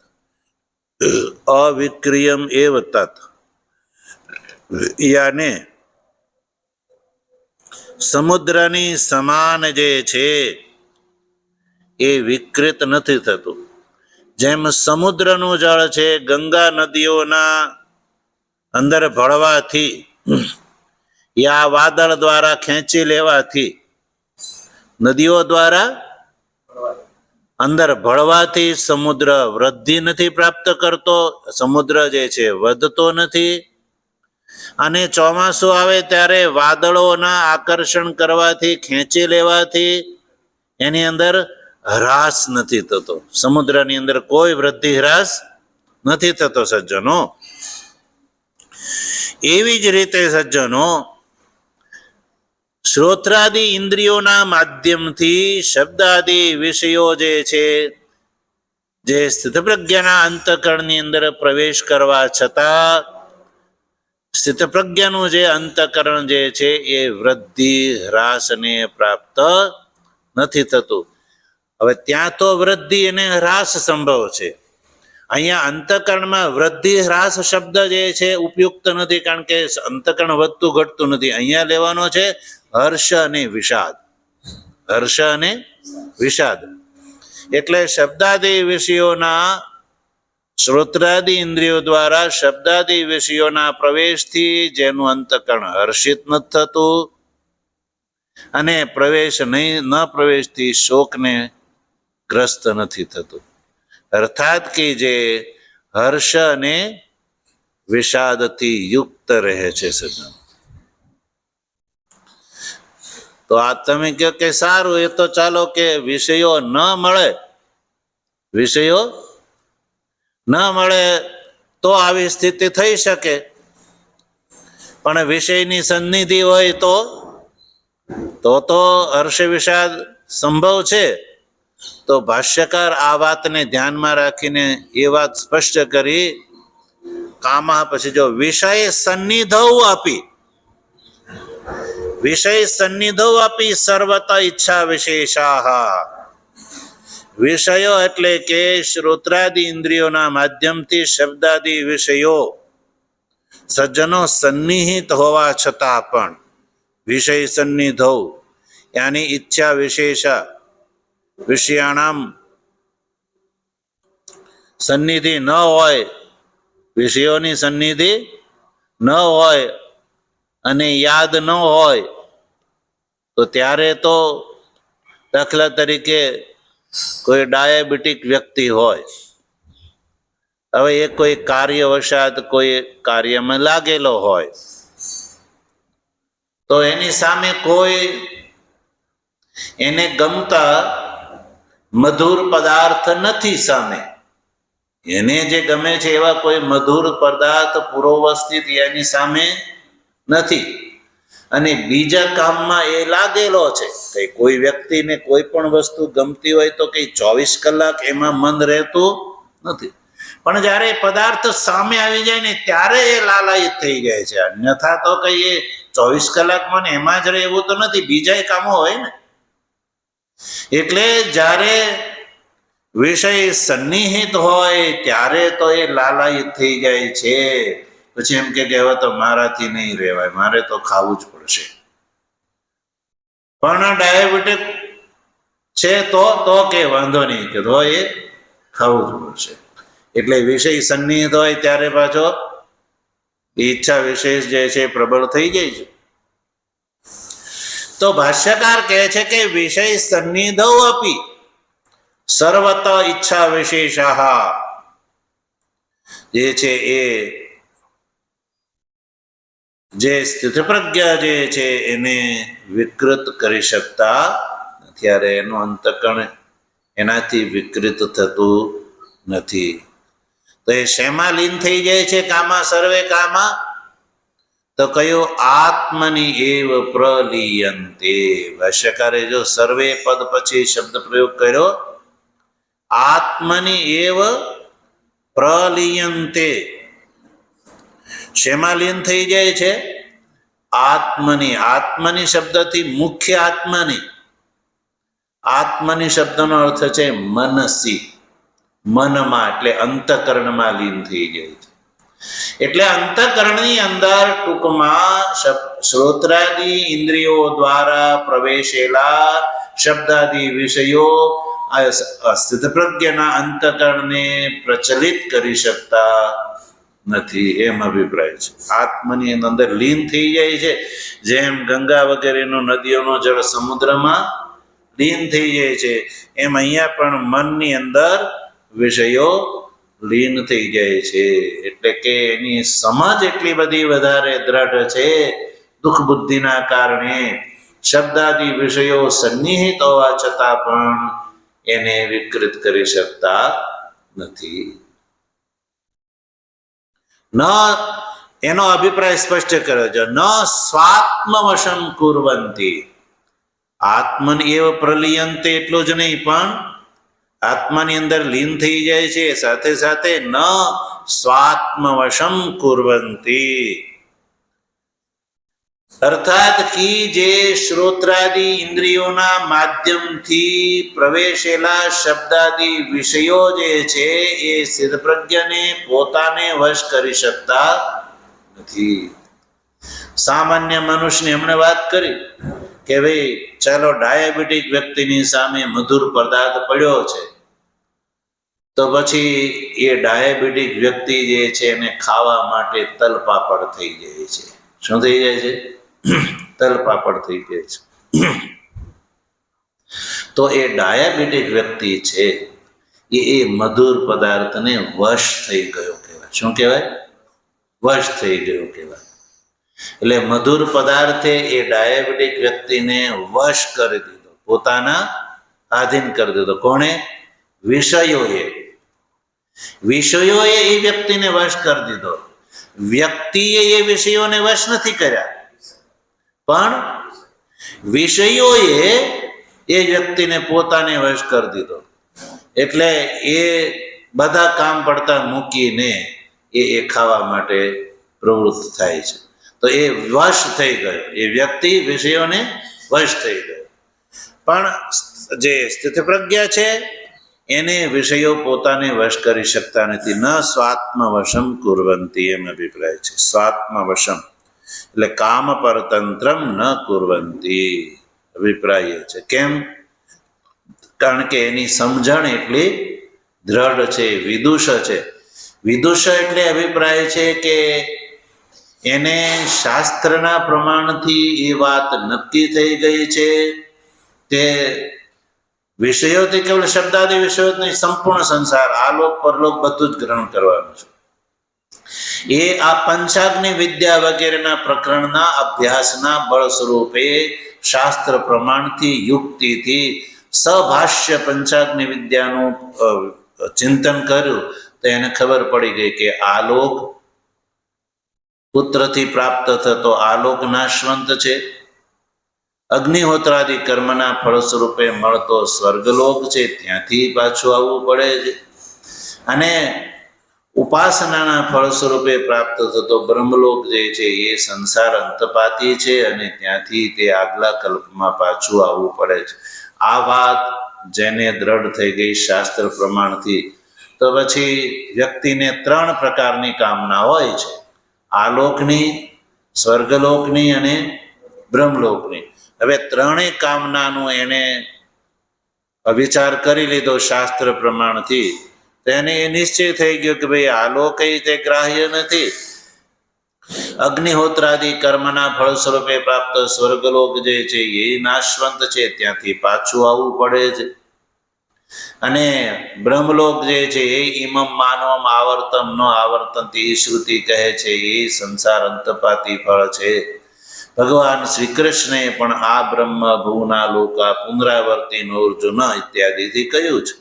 અવિક્રિયમ એવ તત, યાને સમુદ્રની સમાન જે છે એ વિકૃત નથી થતું. જેમ સમુદ્રનું જળ છે ગંગા નદીઓના અંદર ભળવાથી યા વાદળ દ્વારા ખેંચી લેવાથી, નદીઓ દ્વારા અંદર ભળવાથી સમુદ્ર વૃદ્ધિ નથી પ્રાપ્ત કરતો, સમુદ્ર જે છે વધતો નથી. અને ચોમાસું આવે ત્યારે વાદળોના આકર્ષણ કરવાથી, ખેંચી લેવાથી એની અંદર હ્રાસ નથી થતો. સમુદ્રની અંદર કોઈ વૃદ્ધિ હ્રાસ નથી થતો સજ્જનો. એવી જ રીતે સજ્જનો શ્રોત્રાદિ ઇન્દ્રિયોના માધ્યમથી શબ્દાદિ વિષયો જે છે જે સ્થિતપ્રજ્ઞાના અંતકરણની અંદર પ્રવેશ કરવા છતાં સ્થિતપ્રજ્ઞાનું જે અંતકરણ જે છે એ વૃદ્ધિ હ્રાસને પ્રાપ્ત નથી થતું. હવે ત્યાં તો વૃદ્ધિ અને હ્રાસ સંભવ છે. અહીંયા અંતકરણમાં વૃદ્ધિ હ્રાસ શબ્દ જે છે ઉપયુક્ત નથી, કારણ કે અંતકરણ વધતું ઘટતું નથી. અહીંયા લેવાનો છે હર્ષ અને વિષાદ, હર્ષ અને વિષાદ. એટલે શબ્દાદિ વિષયોના, શ્રોત્રાદિ ઇન્દ્રિયો દ્વારા શબ્દાદિ વિષયોના પ્રવેશથી જેનું અંતકરણ હર્ષિત નથી થતું અને ન પ્રવેશથી શોકને ગ્રસ્ત નથી થતું. અર્થાત કે જે હર્ષ અને વિષાદથી યુક્ત રહે છે સજ્જનો. તો આ તમે કહો કે સારું, એ તો ચાલો કે વિષયો ન મળે, વિષયો ન મળે તો આવી સ્થિતિ થઈ શકે, પણ વિષયની સન્નિધિ હોય તો હર્ષ વિષાદ સંભવ છે. તો ભાષ્યકાર આ વાતને ધ્યાનમાં રાખીને એ વાત સ્પષ્ટ કરી, કામા પછી જો વિષય સન્નિધૌ આપી, વિષય સન્નિધૌ આપી સર્વત ઈચ્છા વિશેષા. વિષયો એટલે કે શ્રોત્રાદિ ઇન્દ્રિયોના માધ્યમથી શબ્દાદિ વિષયો સજ્જનો સન્નિહિત હોવા છતાં પણ વિષય સન્નિધૌ યાની ઈચ્છા વિશેષા વિષયાણામ સન્નિધિ ન હોય, વિષયોની સન્નિધિ ન હોય અને યાદ ન હોય તો ત્યારે તો દાખલા તરીકે કોઈ ડાયાબિટીક વ્યક્તિ હોય, હવે એ કોઈ કાર્યવશાત કોઈ કાર્યમાં લાગેલો હોય તો એની સામે કોઈ એને ગમતા મધુર પદાર્થ નથી, સામે એને જે ગમે છે એવા કોઈ મધુર પદાર્થ પૂર્વવસ્થિત એની સામે નથી અને બીજા કામમાં એ લાગેલો છે. કોઈ વ્યક્તિને કોઈ પણ વસ્તુ ગમતી હોય તો કઈ 24 કલાક એમાં મન રહેતું નથી, પણ જ્યારે પદાર્થ સામે આવી જાય ને ત્યારે એ લાલાયિત થઈ જાય છે. અન્યથા તો કઈ એ 24 કલાક મને એમાં જ રહે એવું તો નથી, બીજા કામો હોય ને. એટલે જ્યારે વિષય સન્નિહિત હોય ત્યારે તો એ લાલાયિત થઈ જાય છે. પછી એમ કે હવે તો મારાથી નહીં રહેવાય, મારે તો ખાવું જ પડશે. પણ ડાયાબિટીક છે તો કે વાંધો નહીં, કે તો એ ખાવું જ પડશે. એટલે વિષય સન્નિહિત હોય ત્યારે પાછો ઈચ્છા વિશેષ જે છે પ્રબળ થઈ જાય છે. તો ભાષ્યકાર કહે છે કે વિષય સન્નિધૌ અપી સર્વત ઈચ્છા વિશેષા જે છે એ જે સ્થિતપ્રજ્ઞા જે છે એને વિકૃત કરી શકતા નથી, ત્યારે એનું અંતકરણ એનાથી વિકૃત થતું નથી. તો એ શેમાં લીન થઈ જાય છે? કામા સર્વે કામા તો કયો? આત્મની એવ પ્રલીયંતે. ભાષ્યકારે જો સર્વે પદ પછી શબ્દ પ્રયોગ કર્યો, આત્મની એવ પ્રલીયંતે. શેમાં લીન થઈ જાય છે? આત્મની. આત્મની શબ્દથી મુખ્ય આત્માની. આત્મની શબ્દનો અર્થ છે મનસી, મનમાં, એટલે અંતઃકરણમાં લીન થઈ જાય છે. એટલે અંતઃકરણની અંદર ટૂંકમાં શ્રોત્રાદિ ઇન્દ્રિયો દ્વારા પ્રવેશેલા શબ્દાદિ વિષયો સ્થિતપ્રજ્ઞના અંતઃકરણને પ્રચલિત કરી શકતા નથી, એમ અભિપ્રાય છે. આત્મની અંદર લીન થઈ જાય છે. જેમ ગંગા વગેરેનો નદીઓનો જળ સમુદ્રમાં લીન થઈ જાય છે, એમ અહીંયા પણ મનની અંદર વિષયો લીન થઈ જાય છે. એટલે કે એની સમજ એટલી બધી વધારે દ્રઢ છે, દુઃખ બુદ્ધિના કારણે શબ્દાદિ વિષયો સન્નિહિત હોવા છતાં પણ એને વિકૃત કરી શકતા નથી. ન એનો અભિપ્રાય સ્પષ્ટ કર્યો છે. ન સ્વાત્મવશમ કુર્વંતી. આત્મન એવ પ્રલીયંતે એટલું જ નહીં, પણ આત્માની અંદર લીન થઈ જાય છે, સાથે સાથે ન સ્વાત્મવશમ કુર્વંતી. અર્થાત કે જે શ્રોત્રાદિ ઇન્દ્રિયોના માધ્યમથી પ્રવેશેલા શબ્દાદિ વિષયો જે છે એ સ્થિતપ્રજ્ઞને પોતાને વશ કરી શકતા નથી. સામાન્ય મનુષ્યની હમણે વાત કરી કે ભાઈ ચાલો ડાયાબિટીક વ્યક્તિની સામે મધુર પદાર્થ પડ્યો છે, તો પછી એ ડાયાબિટીક વ્યક્તિ જે છે એને ખાવા માટે તલપાપડ થઈ જાય છે. શું થઈ જાય છે? તલપાપડ થઈ જાય છે. તો એ ડાયાબિટીક વ્યક્તિ છે એ મધુર પદાર્થને વશ થઈ ગયો કહેવાય. શું કહેવાય? વશ થઈ ગયો કહેવાય. એટલે મધુર પદાર્થે એ ડાયાબિટીક વ્યક્તિને વશ કરી દીધો, પોતાના આધીન કરી દીધો. કોણે? વિષયોએ. વિષયોએ એ વ્યક્તિને વશ કરી દીધો. વ્યક્તિએ એ વિષયોને વશ નથી કર્યા, પણ વિષયોએ એ વ્યક્તિને પોતાને વશ કરી દીધો. એટલે એ બધા કામ પડતા મૂકીને એ ખાવા માટે પ્રવૃત્ત થાય છે. તો એ વશ થઈ ગયો, એ વ્યક્તિ વિષયોને વશ થઈ ગયો. પણ જે સ્થિતપ્રજ્ઞા છે એને વિષયો પોતાને વશ કરી શકતા નથી. ન સ્વાત્મવશમ કુર્વંતી, એમ અભિપ્રાય છે. સ્વાત્મવશમ એટલે કામ પરતંત્રમ ન કુર્વંતી, અભિપ્રાય છે. કેમ? કારણ કે એની સમજણ એટલી દ્રઢ છે, વિદુષ છે. વિદુષ એટલે અભિપ્રાય છે કે એને શાસ્ત્રના પ્રમાણથી એ વાત નક્કી થઈ ગઈ છે તે વિષયોથી કેવળ શબ્દાદિ વિષયો નહીં, સંપૂર્ણ સંસાર, આલોક પરલોક બધું જ ગ્રહણ કરવાનું છે. એ આ પંચાગ્નિ વિદ્યા વગેરેના પ્રકરણના અભ્યાસના બળ સ્વરૂપે શાસ્ત્ર પ્રમાણથી યુક્તિથી સભાષ્ય પંચાગ્નિ વિદ્યાનું ચિંતન કર્યું તો એને ખબર પડી ગઈ કે આલોક પુત્રથી પ્રાપ્ત થતો આલોક નાશવંત છે. અગ્નિહોત્રાદિ કર્મના ફળ સ્વરૂપે મળતો સ્વર્ગલોક છે, ત્યાંથી પાછું આવવું પડે છે. અને ઉપાસનાના ફળ સ્વરૂપે પ્રાપ્ત થતો બ્રહ્મલોક જે છે એ સંસાર અંતપાતી છે અને ત્યાંથી તે આગલા કલ્પમાં પાછું આવવું પડે છે. આ વાત જેને દ્રઢ થઈ ગઈ શાસ્ત્ર પ્રમાણથી, તો પછી વ્યક્તિને 3 પ્રકારની કામના હોય છે: આલોકની, સ્વર્ગલોકની અને બ્રહ્મલોકની. હવે 3 કામનાનું એને વિચાર કરી લીધો શાસ્ત્ર પ્રમાણથી, તેને એ નિશ્ચય થઈ ગયો કે ભાઈ આલોક તે ગ્રાહ્ય નથી. અગ્નિહોત્રાદિ કર્મના ફળ સ્વરૂપે પ્રાપ્ત સ્વર્ગલોક જે છે એ નાશવંત છે, ત્યાંથી પાછું આવવું પડે છે. અને બ્રહ્મલોક જે છે એ ઇમમ માનવમ આવર્તમ ન આવર્તનથી શ્રુતિ કહે છે એ સંસાર અંતપાતી ફળ છે. ભગવાન શ્રી કૃષ્ણે પણ આ બ્રહ્મ ભુવના લોકા પુનરાવર્તી નોર્જુન ઇત્યાદિથી કહ્યું છે.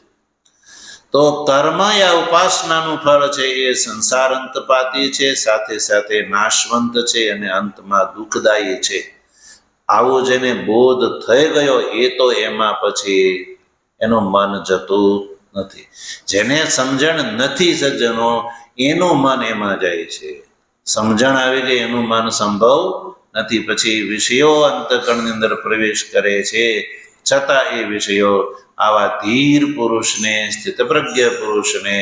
તો કર્મ યા ઉપાસનાનું ફળ છે એ સંસાર અંતપાતી છે, સાથે સાથે નાશવંત છે અને અંતમાં દુઃખદાયી છે. આવો જેને બોધ થઈ ગયો એ તો એમાં પછી એનું મન જતું નથી. જેને સમજણ નથી સજ્જનો, એનું મન એમાં જાય છે. સમજણ આવી ગઈ એનું મન સંભવ નથી. પછી વિષયો અંતઃકરણની અંદર પ્રવેશ કરે છે, છતાં એ વિષયો આવા ધીર પુરુષને, સ્થિતપ્રજ્ઞ પુરુષને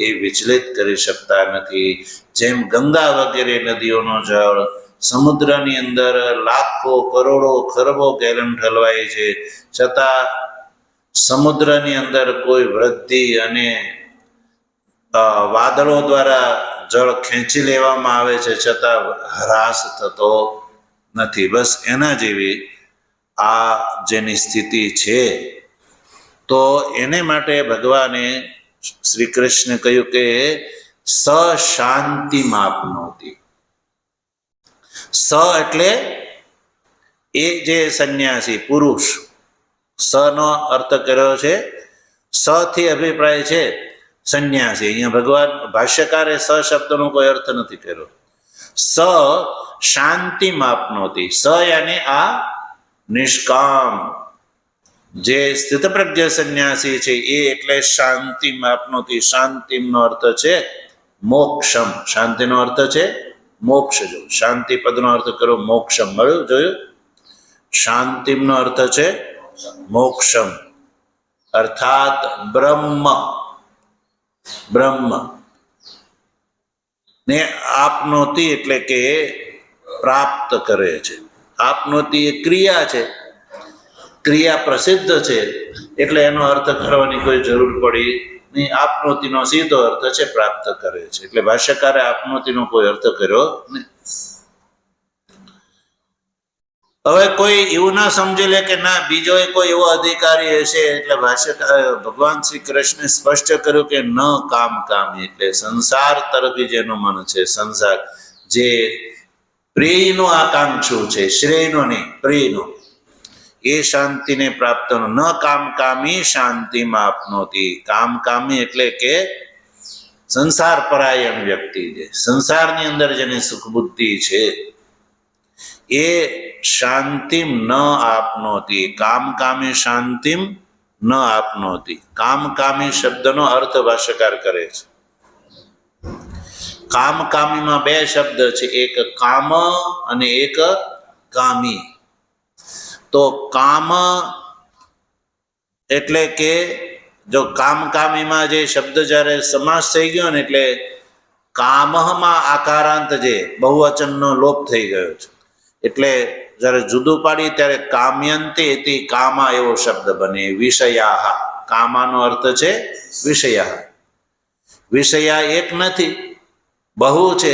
એ વિચલિત કરી શકતા નથી. જેમ ગંગા વગેરે નદીઓનો જળ સમુદ્રની અંદર લાખો કરોડો ખરબો ગેલન ઠલવાય છે, છતાં સમુદ્રની અંદર કોઈ વૃદ્ધિ અને વાદળો દ્વારા જળ ખેંચી લેવામાં આવે છે, છતાં હ્રાસ થતો નથી. બસ એના જેવી આ જેની સ્થિતિ છે. તો એને માટે ભગવાને શ્રી કૃષ્ણ કહ્યું કે સ શાંતિ માપનોતી. સ એટલે એ જે સંન્યાસી પુરુષ, સ નો અર્થ કર્યો છે, સ થી અભિપ્રાય છે સંન્યાસી. અહીંયા ભગવાન ભાષ્યકારે સ શબ્દનો કોઈ અર્થ નથી કર્યો. સ શાંતિ માપનોતી. સ યાની આ નિષ્કામ જે સ્થિતપ્રજ્ઞ સંન્યાસી છે એ એટલે શાંતિ માપનોતી. શાંતિનો અર્થ છે મોક્ષમ. શાંતિનો અર્થ છે મોક્ષ. જો શાંતિ પદનો અર્થ કરો મોક્ષમ, મળ્યું? જોયું? શાંતિનો અર્થ છે મોક્ષમ અર્થાત બ્રહ્મ. બ્રહ્મ ને આપનોતી એટલે કે પ્રાપ્ત કરે છે. આપનોતી એ ક્રિયા છે, ક્રિયા પ્રસિદ્ધ છે, એટલે એનો અર્થ કરવાની કોઈ જરૂર પડી નહીં. આપનોતીનો સીધો અર્થ છે પ્રાપ્ત કરે છે. એટલે ભાષ્યકારે આપનોતીનો કોઈ અર્થ કર્યો નહીં. હવે કોઈ એવું ના સમજી લે કે ના બીજો કોઈ એવો અધિકારી હશે, એટલે ભાષ્યકાર ભગવાન શ્રી કૃષ્ણે સ્પષ્ટ કર્યું કે ન કામ કામી, એટલે સંસાર તરફી જેનું મન છે, સંસાર જે પ્રેયનો આકાંક્ષુ છે, શ્રેયનો નહીં પ્રેયનો, એ શાંતિને પ્રાપ્ત ન કામ કામી શાંતિમાં આપનોતી. કામ કામી એટલે કે સંસાર પરાયણ વ્યક્તિ, જે સંસારની અંદર જેની સુખ બુદ્ધિ છે એ શાંતિમ ન આપનોતી. કામકામી શાંતિમ ન આપનોતી. કામકામી શબ્દનો અર્થ ભાષ્યકાર કરે છે. કામકામીમાં બે શબ્દ છે, એક કામ અને એક કામી. તો કામ એટલે કે જો કામકામીમાં જે શબ્દ જ્યારે સમાસ થઈ ગયો ને, એટલે કામમાં આકારાંત જે બહુવચનનો લોપ થઈ ગયો છે, એટલે જ્યારે જુદું પાડી ત્યારે કામ્યંતે તે કામા એવો શબ્દ બને. વિષયા, કામાનો અર્થ છે વિષયા. વિષયા એક નથી, બહુ છે.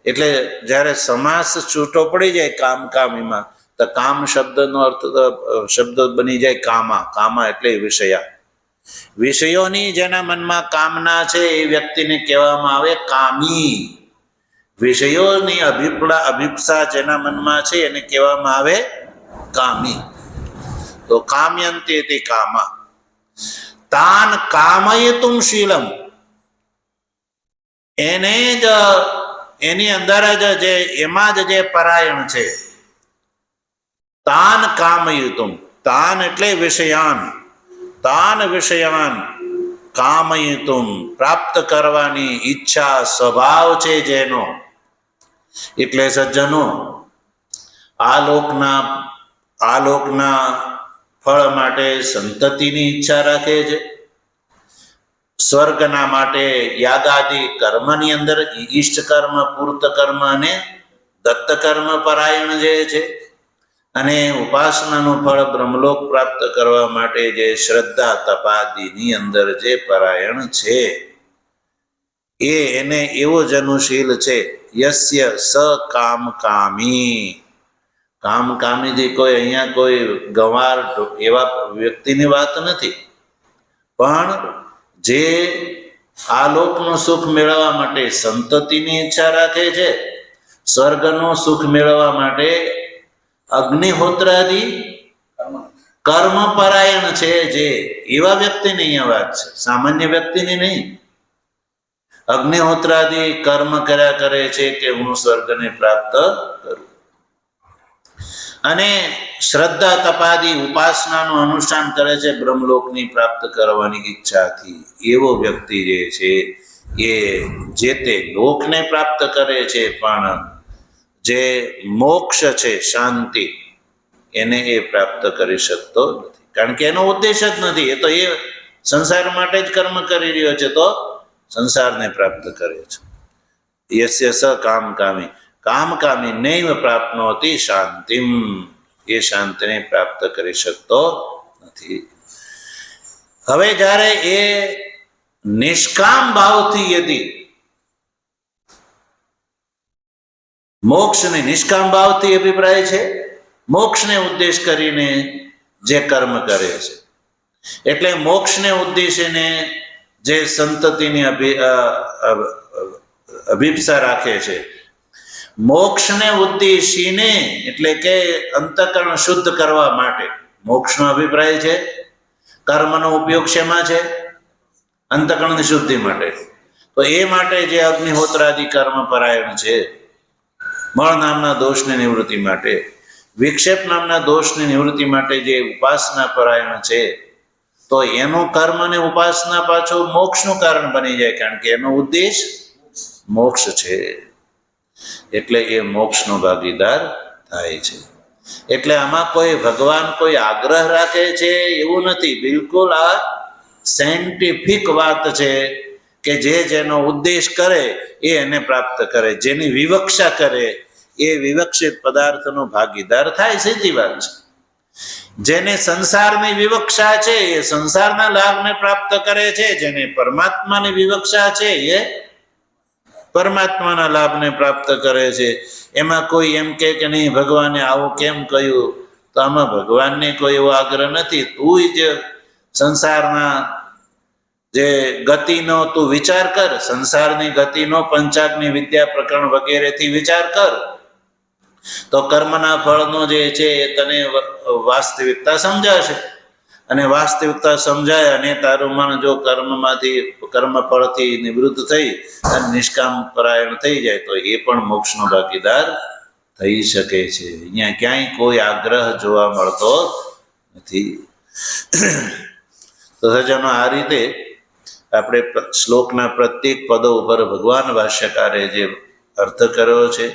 એટલે જ્યારે સમાસ છૂટો પડી જાય કામકામીમાં, તો કામ શબ્દનો અર્થ શબ્દ બની જાય કામા. કામા એટલે વિષયા. વિષયોની જેના મનમાં કામના છે એ વ્યક્તિને કહેવામાં આવે કામી. વિષયોની અભિપ્સા જેના મનમાં છે એને કહેવામાં આવે કામી. તો કામ્યંતે તે કામા. તાન કામયતુમ શીલમ, એને જ એની અંદર જ જે એમાં જ જે પરાયણ છે. તાન કામયુતુમ, તાન એટલે વિષયાન, તાન વિષયાન કામયુતુમ પ્રાપ્ત કરવાની ઈચ્છા સ્વભાવ છે જેનો. એટલે સજ્જનો આ લોકના ફળ માટે સંતતિની ઈચ્છા રાખે છે. સ્વર્ગના માટે યાગાદિ કર્મની અંદર ઈષ્ટ કર્મ, પૂર્ત કર્મ અને દત્ત કર્મ પરાયણ જે છે. અને ઉપાસનાનું ફળ બ્રહ્મલોક પ્રાપ્ત કરવા માટે જે શ્રદ્ધા તપાદિની અંદર જે પરાયણ છે એને એવો જ અનુશીલ છે. યસ્ય સ કામ કામી. કામ કામીથી કોઈ અહીંયા કોઈ ગંવાર એવા વ્યક્તિની વાત નથી, પણ જે આ લોકનું સુખ મેળવવા માટે સંતતિની ઈચ્છા રાખે છે, સ્વર્ગનું સુખ મેળવવા માટે અગ્નિહોત્રાદિ કર્મપરાયણ છે જે, એવા વ્યક્તિની અહીંયા વાત છે, સામાન્ય વ્યક્તિની નહીં. અગ્નિહોત્રાદિ કર્મ કર્યા કરે છે કે હું સ્વર્ગને પ્રાપ્ત કરું, અને શ્રદ્ધા તપાદી ઉપાસનાનું અનુષ્ઠાન કરે છે બ્રહ્મલોકની પ્રાપ્ત કરવાની ઈચ્છાથી, એવો વ્યક્તિ જે છે એ જે તે લોકને પ્રાપ્ત કરે છે, પણ જે મોક્ષ છે, શાંતિ, એને એ પ્રાપ્ત કરી શકતો નથી. કારણ કે એનો ઉદ્દેશ જ નથી. એ તો એ સંસાર માટે જ કર્મ કરી રહ્યો છે, તો સંસારને પ્રાપ્ત કરે છે. યસ્ય સ કામકામી કામકામી નૈવ પ્રાપ્નોતિ શાંતિમ, એ શાંતિને પ્રાપ્ત કરી શકતો નથી. હવે જ્યારે એ નિષ્કામ ભાવથી યદી મોક્ષને, નિષ્કામ ભાવથી અભિપ્રાય છે મોક્ષને ઉદ્દેશ કરીને જે કર્મ કરે છે, એટલે મોક્ષને ઉદ્દેશીને જે સંતતિની અભિપ્સા રાખે છે, મોક્ષને ઉદ્દેશીને એટલે કે અંતઃકરણ શુદ્ધ કરવા માટે મોક્ષનો અભિપ્રાય છે. કર્મનો ઉપયોગ શેમાં છે? અંતઃકરણની શુદ્ધિ માટે. તો એ માટે જે અગ્નિહોત્રાદિ કર્મ પરાયણ છે, મળ નામના દોષની નિવૃત્તિ માટે, વિક્ષેપ નામના દોષની નિવૃત્તિ માટે જે ઉપાસના પરાયણ છે, તો એનું કર્મ અને ઉપાસના પાછું મોક્ષનું કારણ બની જાય, કારણ કે એનો ઉદ્દેશ મોક્ષ છે. એટલે એ મોક્ષનો ભાગીદાર થાય છે. એટલે આમાં કોઈ ભગવાન કોઈ આગ્રહ રાખે છે એવું નથી. બિલકુલ આ સાયન્ટિફિક વાત છે કે જે જેનો ઉદ્દેશ કરે એ એને પ્રાપ્ત કરે, જેની વિવક્ષા કરે એ વિવક્ષિત પદાર્થનો ભાગીદાર થાય. સીધી વાત છે. જેને સંસારની વિવક્ષા છે એ સંસારના લાભને પ્રાપ્ત કરે છે, જેને પરમાત્માની વિવક્ષા છે એ પરમાત્માના લાભને પ્રાપ્ત કરે છે. એમાં કોઈ એમ કે નહીં ભગવાને આવું કેમ કહ્યું, તો આમાં ભગવાનને કોઈ એવો આગ્રહ નથી. તું જ સંસારના જે ગતિનો તું વિચાર કર, સંસારની ગતિનો પંચાગ્નિ વિદ્યા પ્રકરણ વગેરેથી વિચાર કર, તો કર્મના ફળનો જે છે એ તને વાસ્તવિકતા સમજાશે. અને વાસ્તવિકતા સમજાય અને તારું મન જો કર્મમાંથી, કર્મફળથી નિવૃત્ત થઈ અને નિષ્કામ પરાયણ થઈ જાય, તો એ પણ મોક્ષનો ભાગીદાર થઈ શકે છે. અહીંયા ક્યાંય કોઈ આગ્રહ જોવા મળતો નથી. તો સજ્જનો, આ રીતે આપણે શ્લોકના પ્રત્યેક પદો ઉપર ભગવાન ભાષ્યકારે જે અર્થ કર્યો છે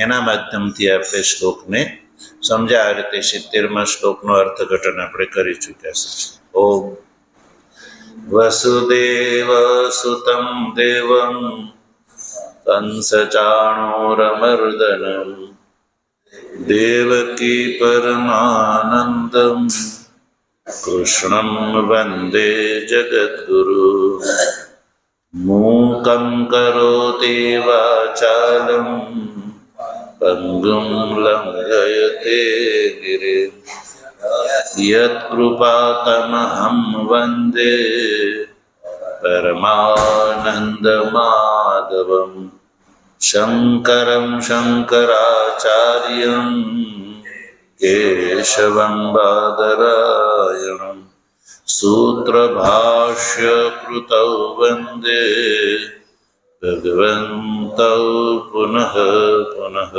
એના માધ્યમથી આપણે શ્લોકને સમજ્યા. આ રીતે 70મા શ્લોકનો અર્થઘટન આપણે કરી ચૂક્યા છે. ઓમ વસુદેવ સુતં દેવં કંસચાણૂરમર્દનમ દેવકી પરમાનંદમ કૃષ્ણં વંદે જગદ્ગુરુ મૂકં કરોતિ વાચાલં પંગું લંઘયતે ગિરિં યત્કૃપાતમહં વંદે પરમાનંદમાધવં શંકરં શંકરાચાર્યં કેશવં બાદરાયણં સૂત્રભાષ્યકૃતૌ વંદે ભગવन्तૌ પુનઃ પુનઃ.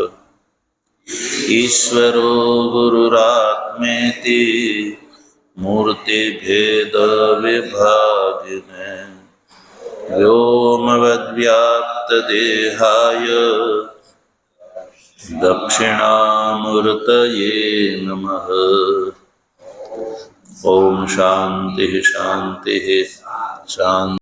ઈશ્વરો ગુરુરાત્મેતિ મૂર્તિભેદ વિભાગિને વ્યોમવદ્વ્યાપ્તદેહાય દક્ષિણામૂર્તયે નમઃ. ઓમ શાંતિ શાંતિ શાંતિ.